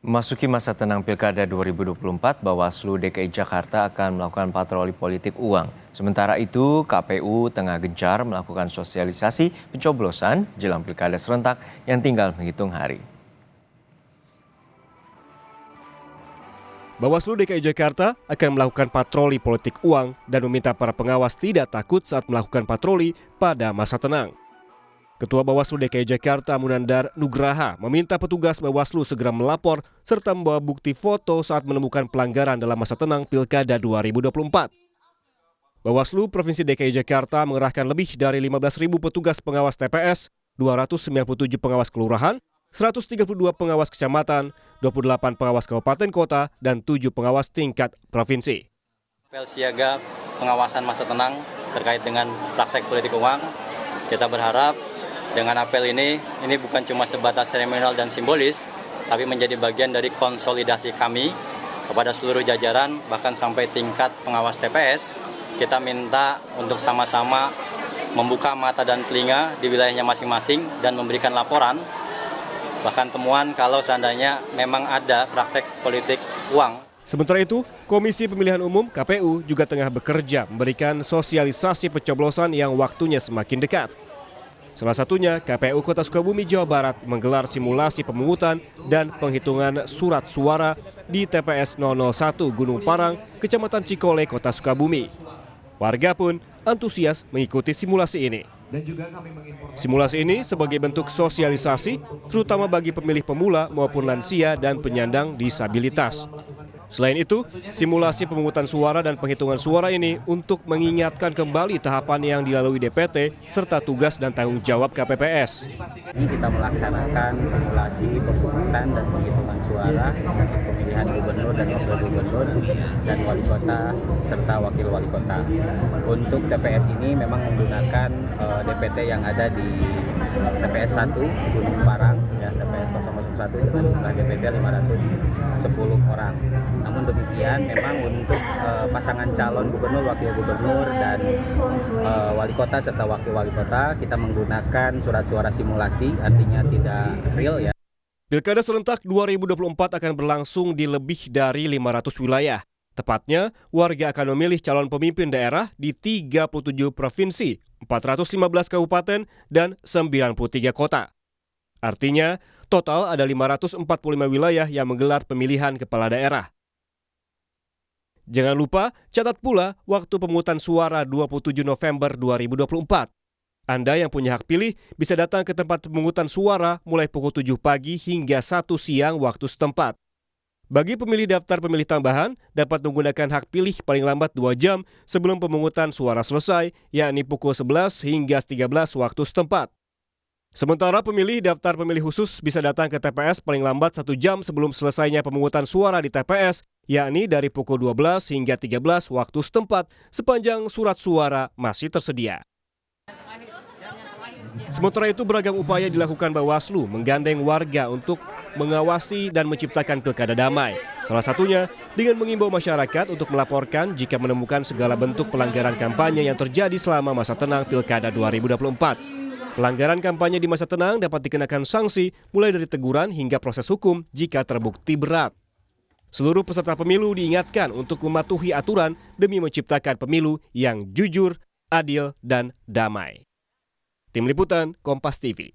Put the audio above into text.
Memasuki masa tenang Pilkada 2024, Bawaslu DKI Jakarta akan melakukan patroli politik uang. Sementara itu, KPU tengah gencar melakukan sosialisasi pencoblosan jelang Pilkada serentak yang tinggal menghitung hari. Bawaslu DKI Jakarta akan melakukan patroli politik uang dan meminta para pengawas tidak takut saat melakukan patroli pada masa tenang. Ketua Bawaslu DKI Jakarta Munandar Nugraha meminta petugas Bawaslu segera melapor serta membawa bukti foto saat menemukan pelanggaran dalam masa tenang Pilkada 2024. Bawaslu Provinsi DKI Jakarta mengerahkan lebih dari 15.000 petugas pengawas TPS, 297 pengawas kelurahan, 132 pengawas kecamatan, 28 pengawas kabupaten kota, dan 7 pengawas tingkat provinsi. Apel siaga pengawasan masa tenang terkait dengan praktek politik uang, kita berharap dengan apel ini bukan cuma sebatas seremonial dan simbolis, tapi menjadi bagian dari konsolidasi kami kepada seluruh jajaran, bahkan sampai tingkat pengawas TPS. Kita minta untuk sama-sama membuka mata dan telinga di wilayahnya masing-masing dan memberikan laporan, bahkan temuan kalau seandainya memang ada praktek politik uang. Sementara itu, Komisi Pemilihan Umum KPU juga tengah bekerja memberikan sosialisasi pencoblosan yang waktunya semakin dekat. Salah satunya, KPU Kota Sukabumi, Jawa Barat menggelar simulasi pemungutan dan penghitungan surat suara di TPS 001 Gunung Parang, Kecamatan Cikole, Kota Sukabumi. Warga pun antusias mengikuti simulasi ini. Simulasi ini sebagai bentuk sosialisasi, terutama bagi pemilih pemula maupun lansia dan penyandang disabilitas. Selain itu, simulasi pemungutan suara dan penghitungan suara ini untuk mengingatkan kembali tahapan yang dilalui DPT serta tugas dan tanggung jawab KPPS. Ini kita melaksanakan simulasi pemungutan dan penghitungan suara untuk pemilihan gubernur dan wakil gubernur dan wali kota serta wakil wali kota. Untuk TPS ini memang menggunakan DPT yang ada di TPS 1 Gunung Parang, ya, TPS 001 dengan jumlah DPT 510 orang. Namun demikian, memang untuk pasangan calon gubernur, wakil gubernur, dan wali kota serta wakil wali kota, kita menggunakan surat suara simulasi, artinya tidak real, ya. Pilkada serentak 2024 akan berlangsung di lebih dari 500 wilayah. Tepatnya, warga akan memilih calon pemimpin daerah di 37 provinsi, 415 kabupaten, dan 93 kota. Artinya, total ada 545 wilayah yang menggelar pemilihan kepala daerah. Jangan lupa, catat pula waktu pemungutan suara 27 November 2024. Anda yang punya hak pilih bisa datang ke tempat pemungutan suara mulai pukul 7 pagi hingga 1 siang waktu setempat. Bagi pemilih daftar pemilih tambahan, dapat menggunakan hak pilih paling lambat 2 jam sebelum pemungutan suara selesai, yakni pukul 11 hingga 13 waktu setempat. Sementara pemilih daftar pemilih khusus bisa datang ke TPS paling lambat 1 jam sebelum selesainya pemungutan suara di TPS, yakni dari pukul 12 hingga 13 waktu setempat sepanjang surat suara masih tersedia. Sementara itu, beragam upaya dilakukan Bawaslu menggandeng warga untuk mengawasi dan menciptakan pilkada damai. Salah satunya dengan mengimbau masyarakat untuk melaporkan jika menemukan segala bentuk pelanggaran kampanye yang terjadi selama masa tenang Pilkada 2024. Pelanggaran kampanye di masa tenang dapat dikenakan sanksi mulai dari teguran hingga proses hukum jika terbukti berat. Seluruh peserta pemilu diingatkan untuk mematuhi aturan demi menciptakan pemilu yang jujur, adil, dan damai. Tim Liputan Kompas TV.